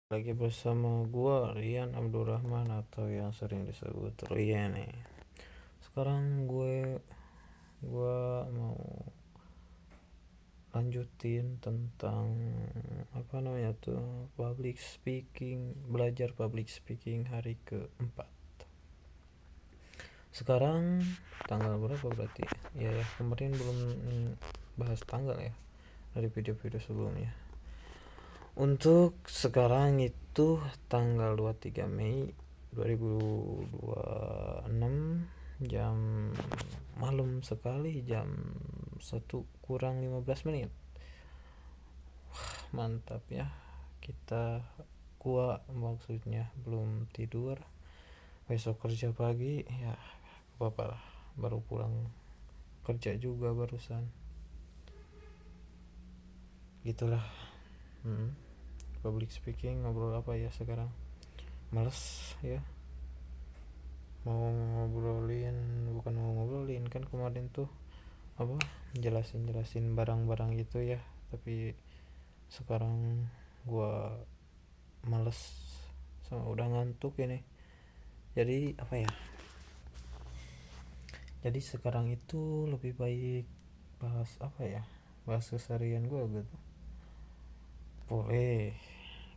Lagi bersama gua Rian Abdurrahman atau yang sering disebut Rian nih. Sekarang gua mau lanjutin tentang apa namanya tuh public speaking, belajar public speaking hari keempat. Sekarang tanggal berapa berarti? Ya, kemarin belum bahas tanggal ya dari video-video sebelumnya. Untuk sekarang itu tanggal 23 Mei 2026 jam malam sekali, jam 1 kurang 15 menit. Mantap ya. Gua maksudnya belum tidur. Besok kerja pagi ya, apa-apa lah. Baru pulang kerja juga barusan. Gitulah. Public speaking ngobrol apa ya sekarang? Males ya. Mau ngobrolin kan kemarin tuh apa jelasin barang-barang gitu ya, tapi sekarang gua males sama udah ngantuk ini. Jadi apa ya, jadi sekarang itu lebih baik bahas apa ya, bahas keseharian gua gitu. Boleh,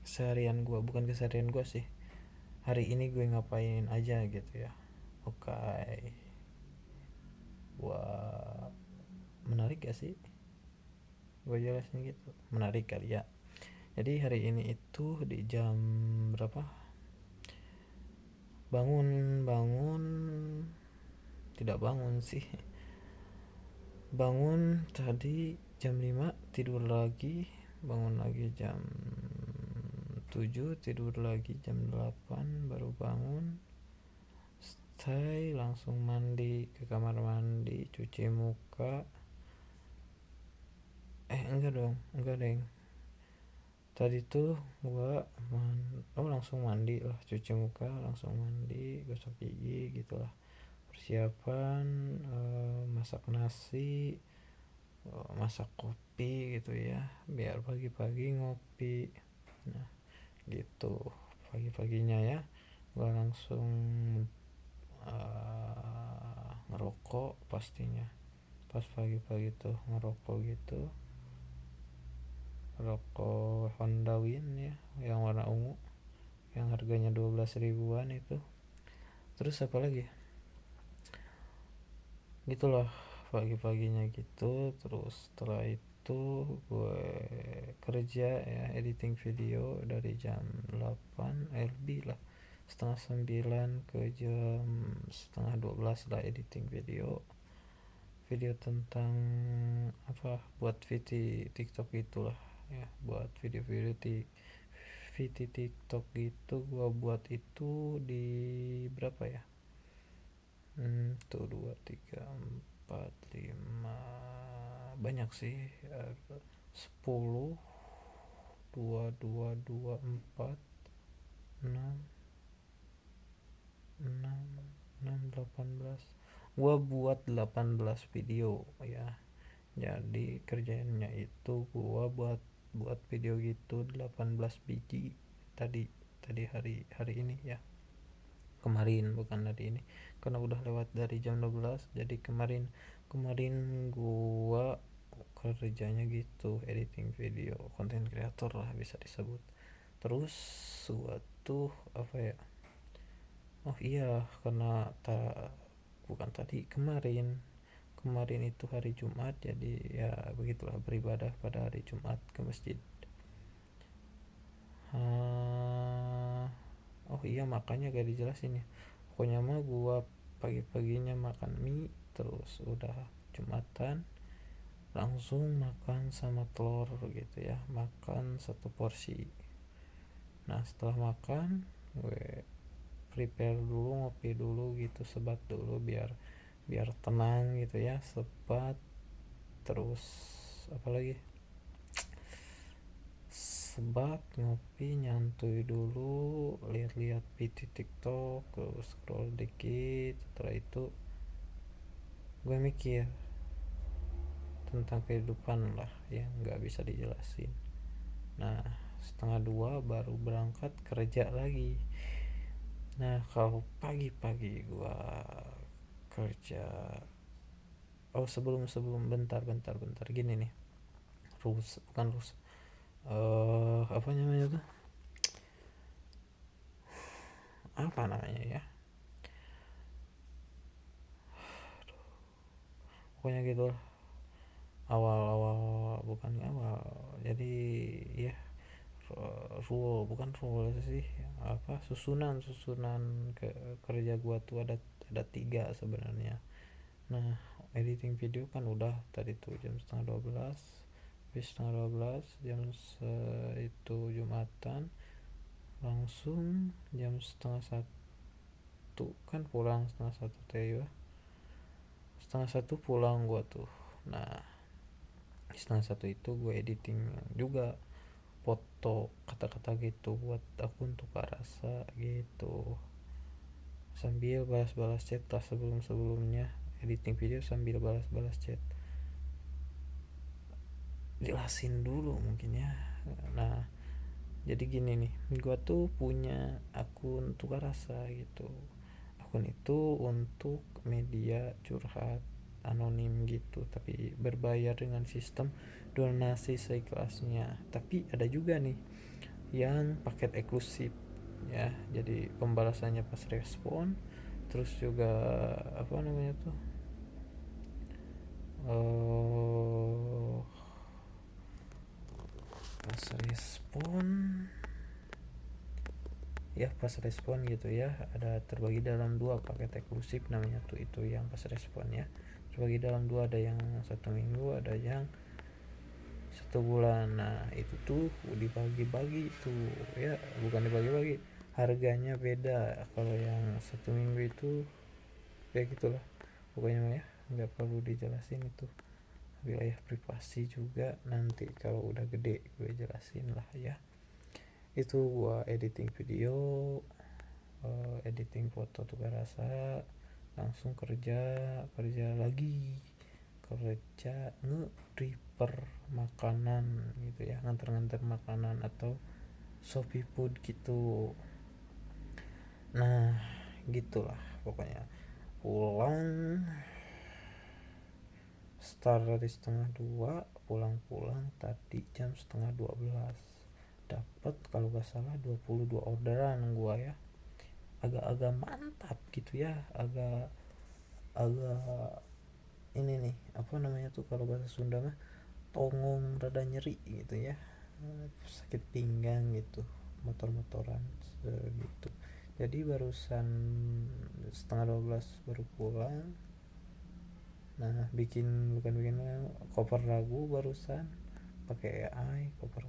keseharian gua, bukan keseharian gua sih, hari ini gue ngapain aja gitu ya. Oke, wah, menarik gak sih gue jelasin gitu? Menarik kali ya. Jadi hari ini itu di jam berapa, bangun tidak bangun sih, bangun tadi jam 5 tidur lagi, bangun lagi jam 7 tidur lagi jam 8 baru bangun, stay langsung mandi, ke kamar mandi, cuci muka. Enggak deng, tadi tuh gua langsung mandi lah, cuci muka langsung mandi, gosok gigi gitulah, persiapan masak nasi, masak kopi gitu ya, biar pagi-pagi ngopi. Nah gitu, pagi-paginya ya gua langsung ngerokok pastinya. Pas pagi-pagi tuh ngerokok gitu, rokok Honda Win ya, yang warna ungu, yang harganya 12 ribuan itu. Terus apa lagi gitulah, pagi-paginya gitu. Terus setelah itu gue kerja ya, editing video dari jam 8 lebih lah, setengah 9 ke jam setengah 12 lah, editing video tentang apa, buat video TikTok itulah ya, buat video-video TikTok gitu. Gua buat itu di berapa ya, tuh 2 3 4 5, banyak sih, 10 2 2 2 4 6 6 6 18. Gua buat 18 video ya. Jadi kerjanya itu gua buat video gitu 18 biji tadi hari ini ya. Kemarin, bukan hari ini, karena udah lewat dari jam 12. Jadi kemarin gua kerjanya gitu, editing video, konten kreator lah bisa disebut. Terus gua tuh apa ya, oh iya, karena bukan tadi, kemarin itu hari Jumat, jadi ya begitulah, beribadah pada hari Jumat ke masjid. Oh iya, makanya gak dijelasin ya. Pokoknya mah gua pagi-paginya makan mie, terus udah Jumatan langsung makan sama telur gitu ya, makan satu porsi. Nah setelah makan gue prepare dulu, ngopi dulu gitu, sebat dulu biar tenang gitu ya, sebat. Terus apalagi, sebat, ngopi, nyantui dulu, lihat-lihat video TikTok, terus scroll dikit. Setelah itu gue mikir tentang kehidupan lah yang nggak bisa dijelasin. Nah 1:30 baru berangkat kerja lagi. Nah kalau pagi-pagi gua kerja, sebelum bentar gini nih, bukan rules, apa namanya tuh, apa namanya ya, pokoknya gitu lah. Awal bukan awal, jadi ya, bukan rule sih, apa, susunan ke kerja gua tuh ada 3 sebenarnya. Nah editing video kan udah tadi tuh jam 11:30, habis 11:30 itu Jumatan, langsung jam 1:30 kan pulang, 1:30 teh ya, 1:30 pulang gua tuh. Nah 1:30 itu gue editing juga foto kata-kata gitu buat akun Tukar Rasa gitu, sambil balas-balas chat lah sebelumnya editing video, sambil balas-balas chat, jelasin dulu mungkin ya. Nah jadi gini nih, gua tuh punya akun Tukar Rasa gitu. Akun itu untuk media curhat anonim gitu, tapi berbayar dengan sistem donasi seikhlasnya. Tapi ada juga nih yang paket eksklusif ya, jadi pembalasannya pas respon, terus juga apa namanya tuh, uh, pas respon pas respon gitu ya, ada terbagi dalam 2 paket eksklusif namanya tuh, itu yang pas respon ya, terbagi dalam 2, ada yang 1 minggu, ada yang 1 bulan. Nah itu tuh dibagi-bagi tuh ya, bukan dibagi-bagi, harganya beda. Kalau yang 1 minggu itu ya gitulah pokoknya ya, nggak perlu dijelasin itu, wilayah privasi juga, nanti kalau udah gede gue jelasin lah ya. Itu gua editing video, editing foto Tukar Rasa, langsung kerja lagi, nge-prepare makanan gitu ya, nganter makanan atau Shopee Food gitu. Nah gitulah pokoknya, pulang start dari 1:30, pulang tadi jam 11:30, dapat kalau gak salah 22 orderan gua ya, agak mantap gitu ya, agak ini nih, apa namanya tuh kalau bahasa Sunda mah, tongong rada nyeri gitu ya, sakit pinggang gitu, motor-motoran gitu. Jadi barusan 11:30 baru pulang. Nah bukan bikin cover lagu barusan pakai AI, cover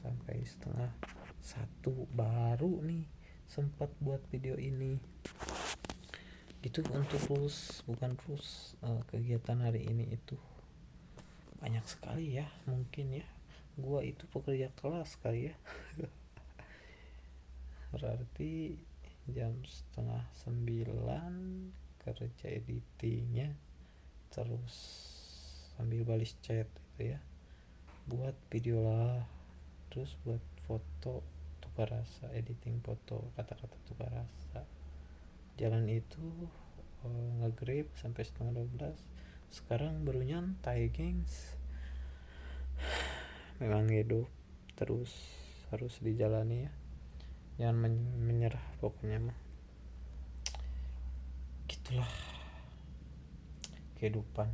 sampai 1:30 baru nih sempat buat video ini gitu. Untuk bukan kegiatan hari ini itu banyak sekali ya, mungkin ya gua itu pekerja kelas kali ya. Berarti jam 8:30 kerja editingnya, terus sambil balis chat gitu ya, buat video lah, terus buat foto Tukar Rasa, editing foto kata-kata Tukar Rasa. Jalan itu nge-grab sampai 11:30. Sekarang baru nyantai gengs, memang hidup terus harus dijalani ya, jangan menyerah pokoknya mah, gitulah kehidupan.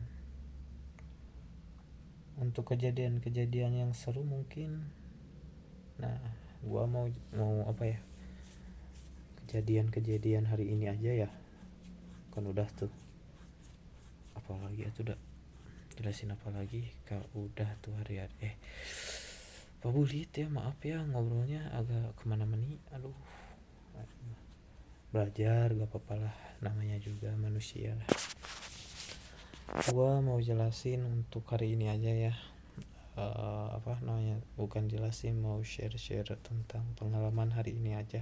Untuk kejadian-kejadian yang seru mungkin, nah gua mau apa ya, kejadian hari ini aja ya, kan udah tuh, apalagi itu udah jelasin apa lagi, kalau udah tuh hari-hari Pak Bulit ya, maaf ya ngobrolnya agak kemana-mana, aduh, belajar gak apa-apa lah, namanya juga manusia lah. Gua mau jelasin untuk hari ini aja ya, apa namanya, bukan jelasin, mau share tentang pengalaman hari ini aja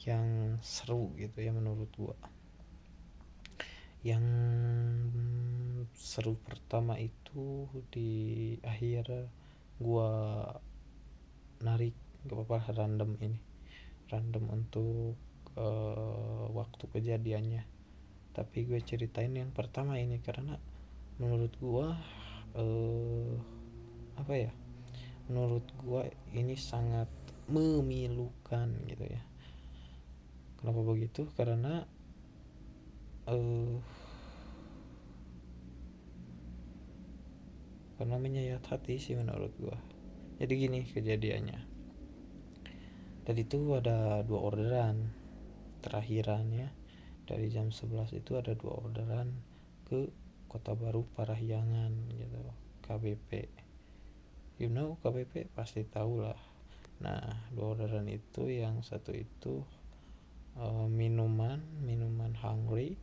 yang seru gitu ya menurut gua. Yang seru pertama itu di akhir gua narik gak apa-apa random untuk waktu kejadiannya, tapi gue ceritain yang pertama ini karena menurut gue apa ya, menurut gue ini sangat memilukan gitu ya. Kenapa begitu? Karena karena menyayat hati sih menurut gue. Jadi gini kejadiannya, tadi tuh ada 2 orderan terakhiran ya, dari jam 11 itu ada 2 orderan ke Kota Baru Parahyangan gitu, KBP. KBP pasti tahu lah. Nah 2 orderan itu, yang satu itu minuman hungry,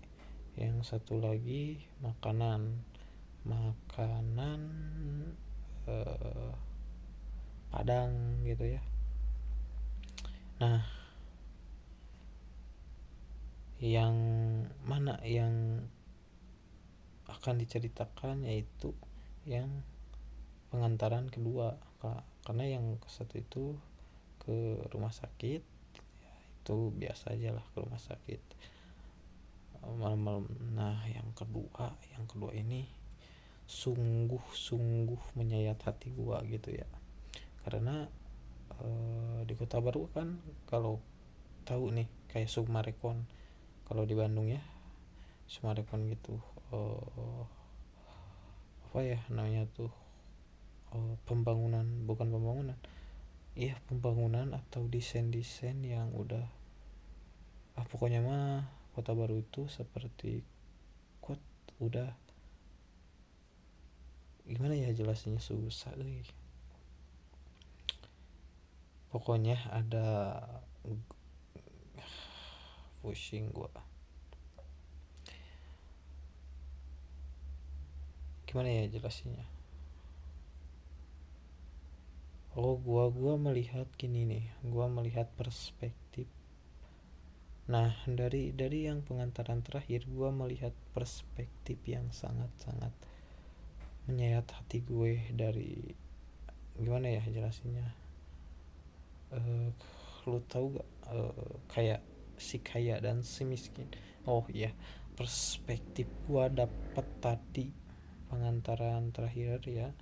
yang satu lagi makanan Padang gitu ya. Nah yang mana yang akan diceritakan yaitu yang pengantaran kedua, karena yang satu itu ke rumah sakit ya, itu biasa aja lah ke rumah sakit malam-malam. Nah yang kedua ini sungguh menyayat hati gua gitu ya, karena di Kota Baru kan kalau tahu nih kayak Sumarekon kalau di Bandung ya, Sumarekon gitu, apa ya namanya tuh, pembangunan atau desain yang udah pokoknya mah Kota Baru itu seperti udah gimana ya jelasinnya, susah pokoknya ada pusing gua, gimana ya jelasinnya. Gua melihat gini nih, gua melihat perspektif. Nah dari yang pengantaran terakhir gua melihat perspektif yang sangat menyayat hati gue. Dari gimana ya jelasinnya, lu tahu gak kayak si kaya dan si miskin. Oh iya, perspektif gua dapet tadi pengantaran terakhir ya,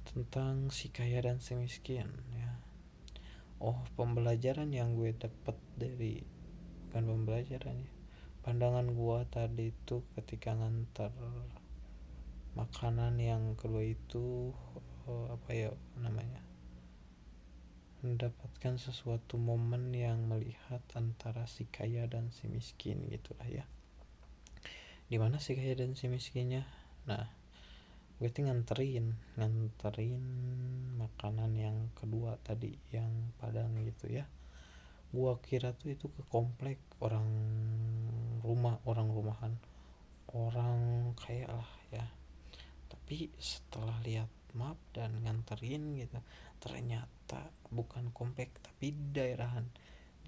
tentang si kaya dan si miskin ya. Pembelajaran yang gue dapet dari, bukan pembelajaran ya, pandangan gua tadi itu ketika ngantar makanan yang kedua itu, apa ya namanya, mendapatkan sesuatu momen yang melihat antara si kaya dan si miskin gitulah ya. Dimana si kaya dan si miskinnya? Nah gue tuh nganterin makanan yang kedua tadi yang Padang gitu ya. Gua kira tuh itu ke komplek orang rumahan, orang kaya lah ya. Tapi setelah lihat map dan nganterin gitu, ternyata bukan komplek tapi di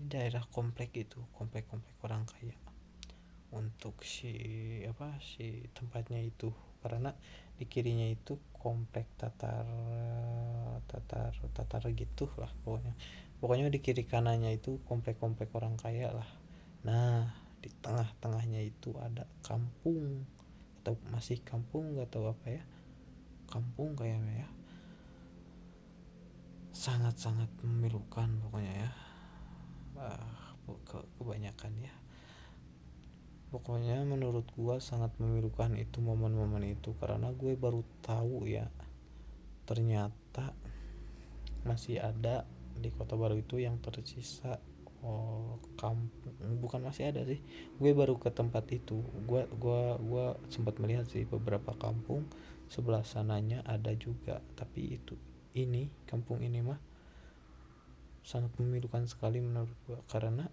daerah komplek itu, komplek orang kaya untuk si tempatnya itu, karena di kirinya itu komplek tatar gitu lah pokoknya di kiri kanannya itu komplek orang kaya lah. Nah di tengah-tengahnya itu ada kampung, atau masih kampung gak tahu apa ya, kampung kayaknya ya, sangat memilukan pokoknya ya. Kebanyakan ya, pokoknya menurut gua sangat memilukan itu momen-momen itu, karena gue baru tahu ya ternyata masih ada di Kota Baru itu yang tersisa kampung. Bukan masih ada sih, gue baru ke tempat itu, gua sempat melihat sih beberapa kampung sebelah sananya ada juga, tapi ini kampung ini mah sangat memilukan sekali menurut gua, karena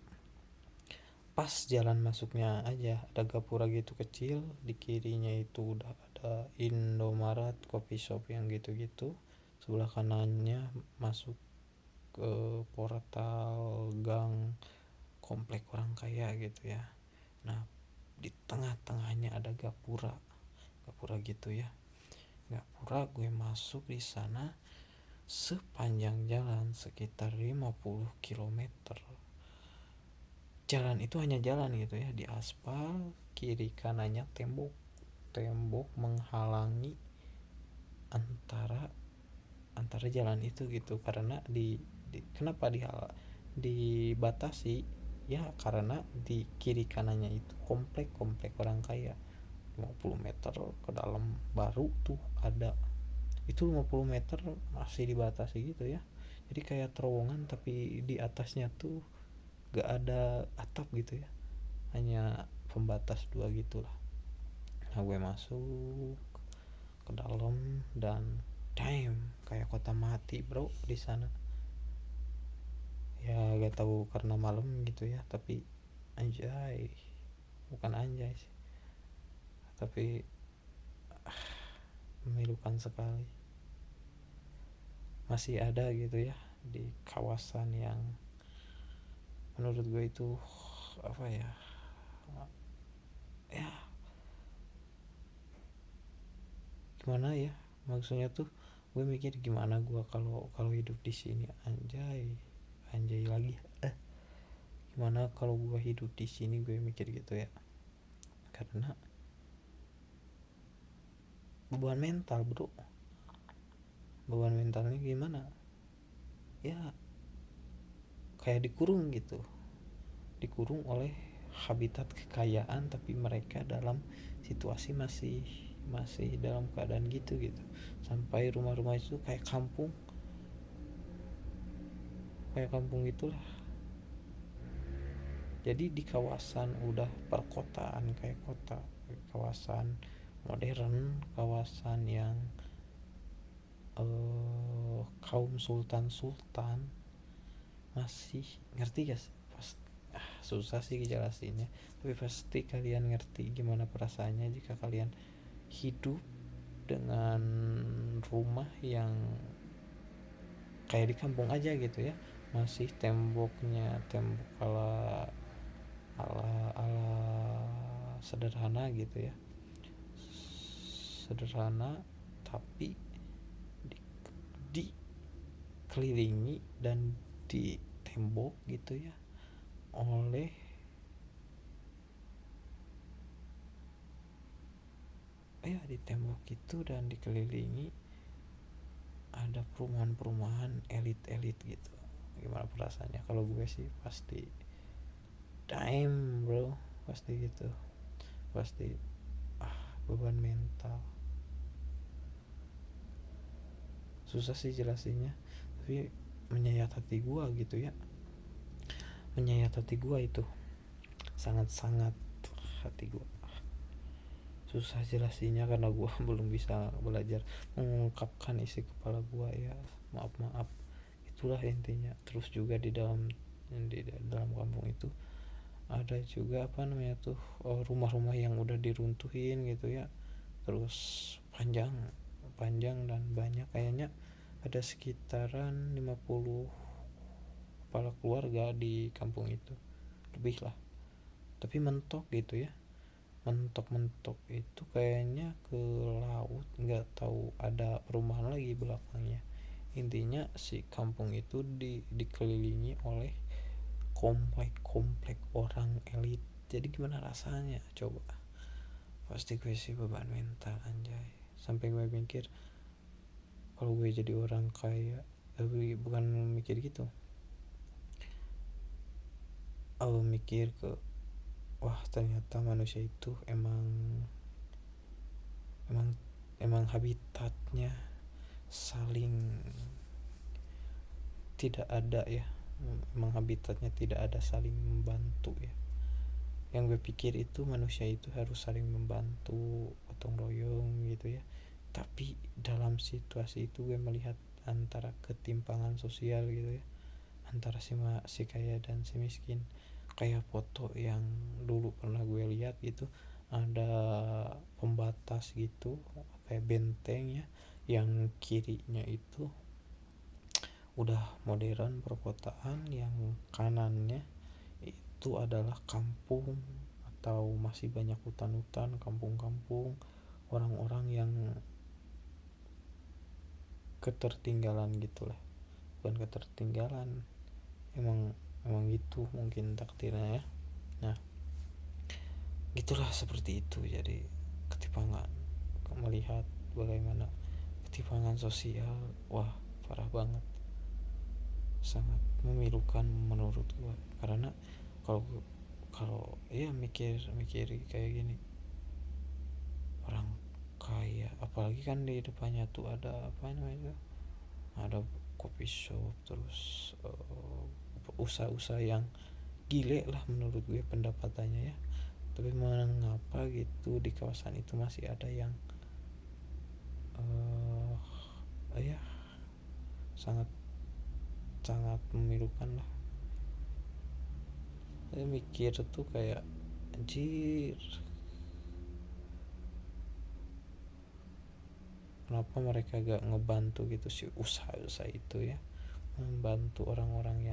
pas jalan masuknya aja ada gapura gitu kecil, di kirinya itu udah ada Indomaret, coffee shop yang gitu-gitu, sebelah kanannya masuk ke portal gang komplek orang kaya gitu ya. Nah di tengah-tengahnya ada gapura gitu ya, gapura. Gue masuk di sana sepanjang jalan sekitar 50 kilometer. Jalan itu hanya jalan gitu ya, di aspal, kiri kanannya tembok, tembok menghalangi antara antara jalan itu gitu. Karena kenapa dibatasi ya, karena di kiri kanannya itu komplek orang kaya. 50 meter ke dalam baru tuh ada, itu 50 meter masih dibatasi gitu ya. Jadi kayak terowongan tapi di atasnya tuh gak ada atap gitu ya, hanya pembatas dua gitulah. Nah gue masuk ke dalam dan damn, kayak kota mati bro di sana. Ya gak tahu karena malam gitu ya, tapi anjay, bukan anjay sih, tapi memilukan sekali. Masih ada gitu ya di kawasan yang menurut gue itu apa ya, ya gimana ya, maksudnya tuh gue mikir gimana gue kalau kalau hidup di sini, anjay lagi, gimana kalau gue hidup di sini, gue mikir gitu ya. Karena beban mental bro, beban mentalnya gimana ya, kayak dikurung gitu, dikurung oleh habitat kekayaan, tapi mereka dalam situasi masih masih dalam keadaan gitu gitu. Sampai rumah-rumah itu kayak kampung gitulah. Jadi di kawasan udah perkotaan, kayak kota, kawasan modern, kawasan yang kaum sultan masih, ngerti gak sih? Susah sih jelasinnya, tapi pasti kalian ngerti gimana perasaannya jika kalian hidup dengan rumah yang kayak di kampung aja gitu ya, masih temboknya tembok ala ala ala sederhana gitu ya, sederhana, tapi dikelilingi dan di tembok gitu ya oleh di tembok itu, dan dikelilingi ada perumahan-perumahan elit-elit gitu. Gimana perasaannya? Kalau gue sih pasti damn bro, pasti gitu, pasti beban mental. Susah sih jelasinnya, tapi menyayat hati gue gitu ya, menyayat hati gue itu sangat-sangat, hati gue susah jelasinnya karena gue belum bisa belajar mengungkapkan isi kepala gue ya, maaf itulah intinya. Terus juga di dalam kampung itu ada juga apa namanya tuh, rumah-rumah yang udah diruntuhin gitu ya, terus panjang panjang dan banyak, kayaknya ada sekitaran 50 kepala keluarga di kampung itu, lebih lah, tapi mentok gitu ya, mentok itu kayaknya ke laut, nggak tahu ada perumahan lagi belakangnya. Intinya si kampung itu dikelilingi oleh komplek orang elit. Jadi gimana rasanya coba? Pasti gue sih beban mental anjay, sampai gue mikir kalau gue jadi orang kaya, tapi bukan mikir gitu, mikir ke wah ternyata manusia itu emang emang emang habitatnya saling tidak ada ya, emang habitatnya tidak ada saling membantu ya. Yang gue pikir itu manusia itu harus saling membantu, gotong royong gitu ya, tapi dalam situasi itu gue melihat antara ketimpangan sosial gitu ya, antara si kaya dan si miskin. Kayak foto yang dulu pernah gue lihat gitu, ada pembatas gitu kayak benteng ya, yang kirinya itu udah modern perkotaan, yang kanannya itu adalah kampung atau masih banyak hutan-hutan, kampung-kampung, orang-orang yang ketertinggalan gitulah, bukan ketertinggalan, emang gitu mungkin takdirnya ya. Nah gitulah, seperti itu. Jadi ketimpangan, melihat bagaimana ketimpangan sosial, wah parah banget, sangat memilukan menurut gua. Karena kalau kalau ya mikir kayak gini, orang kaya apalagi kan di depannya tuh ada apa namanya, ada coffee shop, terus usaha-usaha yang gile lah menurut gue pendapatannya ya. Tapi mengapa gitu di kawasan itu masih ada yang ya sangat memilukan lah. Saya mikir tuh kayak anjir, kenapa mereka gak ngebantu gitu sih usaha-usaha itu ya, membantu orang-orang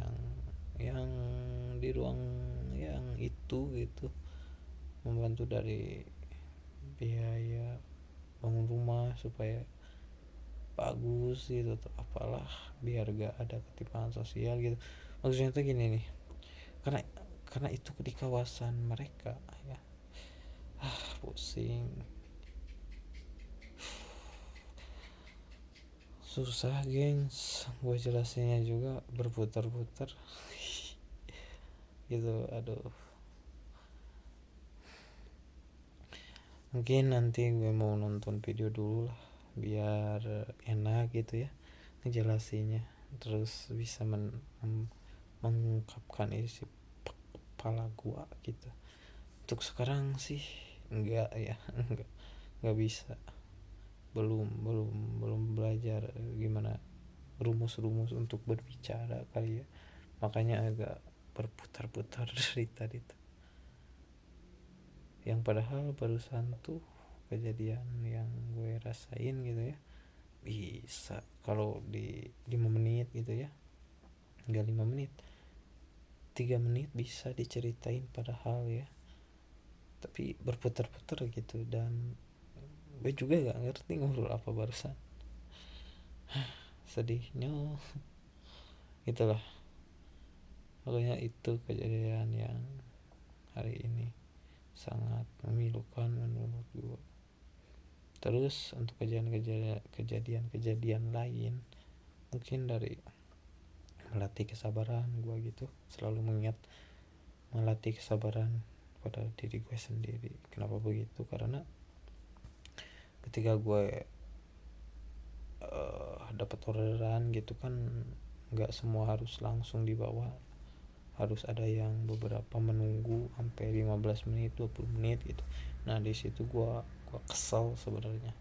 yang di ruang yang itu gitu, membantu dari biaya bangun rumah supaya bagus gitu atau apalah, biar gak ada ketimpangan sosial gitu. Maksudnya tuh gini nih, karena itu di kawasan mereka ya. Pusing, susah gengs gue jelasinnya juga, berputar-putar gitu. Aduh, mungkin nanti gue mau nonton video dulu lah biar enak gitu ya ngejelasinnya, terus bisa mengungkapkan isi kepala gue gitu. Untuk sekarang sih enggak ya, enggak bisa, belum belajar gimana rumus-rumus untuk berbicara kali ya, makanya agak berputar-putar dari tadi tuh. Yang padahal barusan tuh kejadian yang gue rasain gitu ya, bisa kalau di 5 menit gitu ya, enggak 5 menit, 3 menit bisa diceritain padahal ya, tapi berputar-putar gitu. Dan gue juga gak ngerti ngobrol apa barusan, sedihnya gitulah. Makanya itu kejadian yang hari ini sangat memilukan menurut gue. Terus untuk kejadian lain, mungkin dari melatih kesabaran gue gitu, selalu mengingat melatih kesabaran pada diri gue sendiri. Kenapa begitu? Karena ketika gue dapat orderan gitu kan, nggak semua harus langsung dibawa, harus ada yang beberapa menunggu sampai 15 menit 20 menit gitu. Nah di situ gua kesel sebenarnya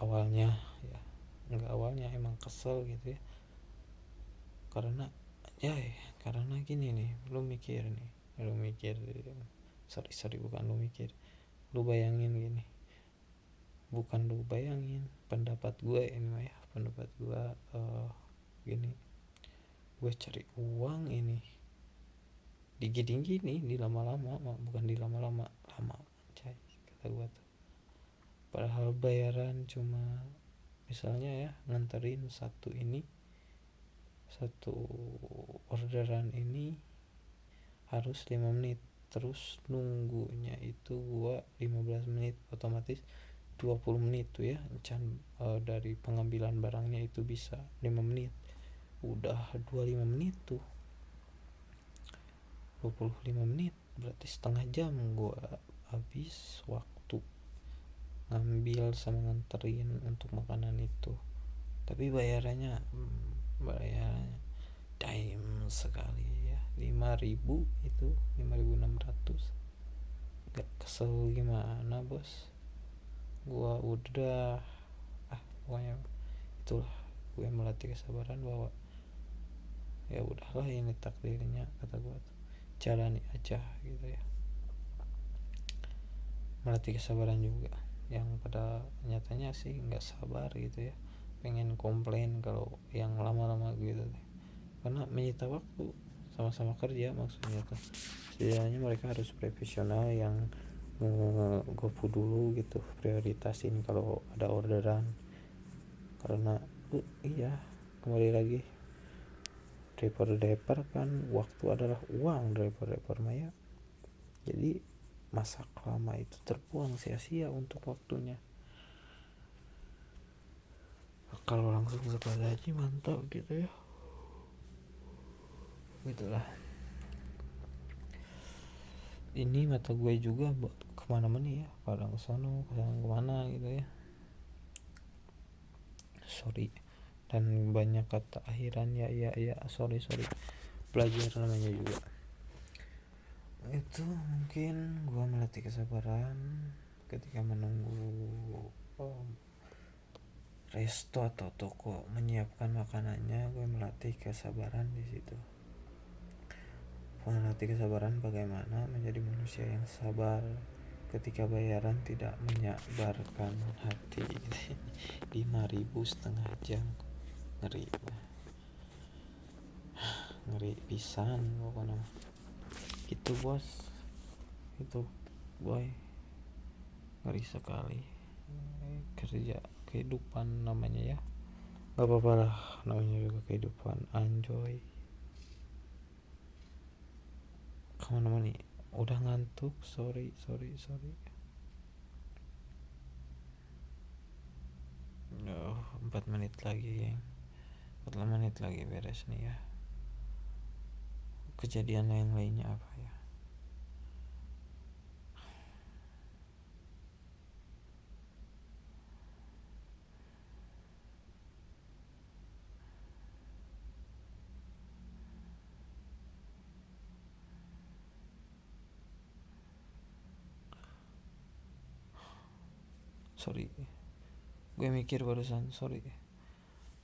awalnya ya, nggak awalnya, emang kesel gitu ya. Karena karena gini nih, lu mikir sorry bukan lu mikir, lu bayangin gini, bukan lu bayangin, pendapat gue ini mah ya, pendapat gue gini, gue cari uang ini digini di lama-lama, bukan di lama-lama, lama cai kata gue tuh. Padahal bayaran cuma misalnya ya, nganterin satu orderan ini harus 5 menit, terus nunggunya itu gua 15 menit, otomatis 20 menit tuh ya, dari pengambilan barangnya itu bisa 5 menit, udah 25 menit tuh, 25 menit berarti setengah jam gua habis waktu ngambil sama nganterin untuk makanan itu. Tapi bayarannya dime sekali ya, 5.000 itu 5.600. Gak kesel gimana bos, gua udah pokoknya itulah, gue melatih kesabaran bahwa ya udahlah, ini takdirnya kata gue tuh, jalani aja gitu ya. Melatih kesabaran juga, yang pada nyatanya sih nggak sabar gitu ya, pengen komplain kalau yang lama-lama gitu deh. Karena menyita waktu, sama-sama kerja maksudnya tuh, setidaknya mereka harus profesional yang gopu dulu gitu, prioritasin kalau ada orderan. Karena iya, kembali lagi, driver kan waktu adalah uang, driver Maya. Jadi masa lama itu terbuang sia-sia untuk waktunya. Kalau langsung setelah gaji mantap gitu ya, gitulah. Ini mata gue juga buat kemana-mana ya, kadang kesono kadang kemana gitu ya, sorry. Dan banyak kata akhiran ya sorry belajar namanya juga. Itu mungkin gue melatih kesabaran ketika menunggu resto atau toko menyiapkan makanannya. Gue melatih kesabaran di situ, melatih kesabaran bagaimana menjadi manusia yang sabar ketika bayaran tidak menyabarkan hati. 5.000 setengah jam, ngeri pisan pokoknya itu bos, itu boy, ngeri sekali. Kerja kehidupan namanya ya, gak apa-apa lah, namanya juga kehidupan, enjoy. Kemana-mana nih, udah ngantuk, sorry. 4 menit lagi, 4 menit lagi beres nih ya. Kejadian lainnya apa ya? Sorry, gue mikir barusan, sorry,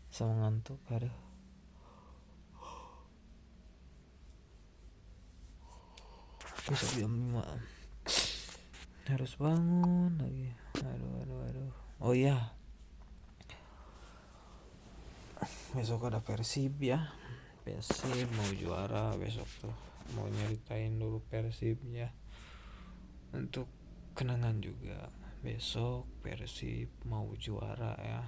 sama ngantuk. Aduh, besok jam 5 harus bangun lagi. Aduh. Oh iya, besok ada Persib ya, Persib mau juara besok tuh. Mau nyeritain dulu Persib ya, untuk kenangan juga. Besok Persib mau juara ya,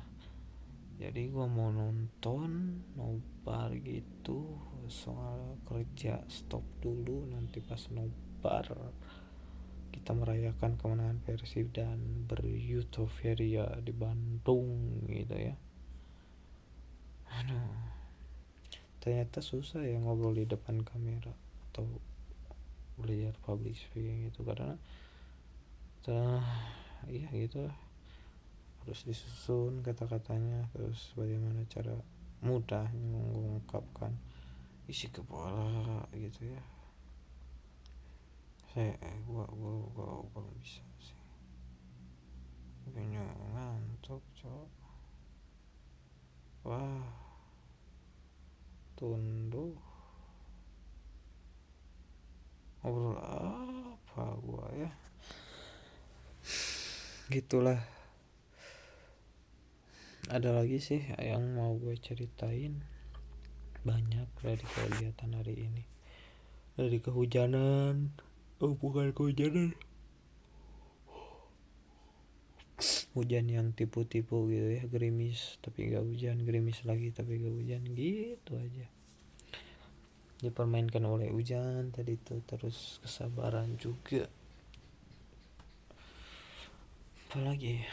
jadi gua mau nonton nobar gitu. Soal kerja stop dulu, nanti pas nobar kita merayakan kemenangan Persib dan beryutoferia di Bandung gitu ya. Aduh, ternyata susah ya ngobrol di depan kamera atau belajar public speaking gitu, karena iya gitu lah, harus disusun kata-katanya, terus bagaimana cara mudahnya mengungkapkan isi kepala gitu ya. Gua belum bisa sih, punya ngantuk cok. Wah, tunduh ngobrol apa gua ya, gitulah. Ada lagi sih yang mau gue ceritain, banyak dari kegiatan hari ini. Dari kehujanan, bukan kehujanan, hujan yang tipu-tipu gitu ya, gerimis tapi gak hujan, gerimis lagi tapi gak hujan, gitu aja dipermainkan oleh hujan tadi tuh. Terus kesabaran juga, apalagi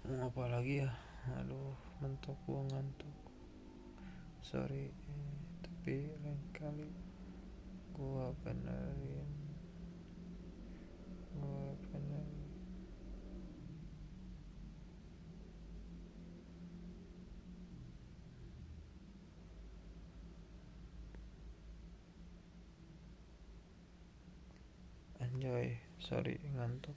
mau apa lagi ya. Aduh, mentok, gua ngantuk, sorry. Tapi lain kali gua benerin. Enjoy, sorry ngantuk.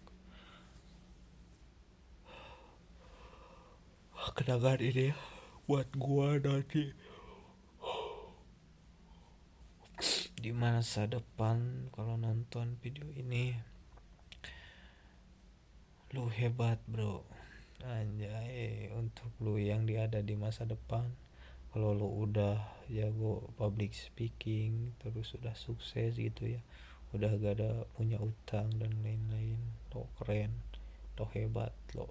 Kenangan ini ya buat gua nanti di masa depan kalau nonton video ini. Lu hebat bro, anjay. Untuk lu yang ada di masa depan, kalau lo udah jago public speaking, terus udah sukses gitu ya, udah gak ada punya utang dan lain-lain, lo keren, lo hebat, lo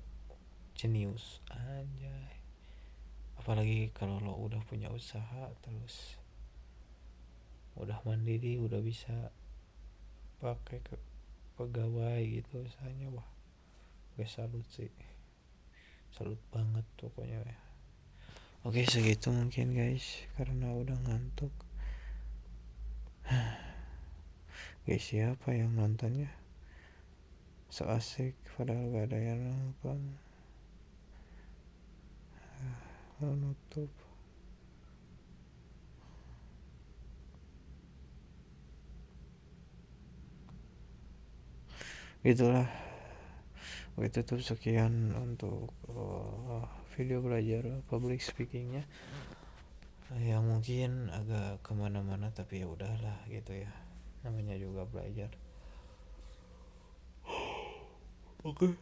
jenius anjay. Apalagi kalau lo udah punya usaha, terus udah mandiri, udah bisa pakai ke pegawai gitu usahanya, wah gue salut sih, salut banget pokoknya ya. Oke, segitu mungkin guys, karena udah ngantuk. Guys, siapa yang nontonnya? So asik padahal gak ada yang nonton. Menutup. Gitulah. Oke, tutup sekian untuk video belajar public speakingnya. Ya mungkin agak kemana-mana, tapi ya udahlah gitu ya. Namanya juga belajar. Oke.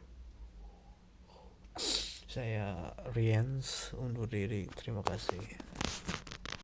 Saya Rians undur diri. Terima kasih.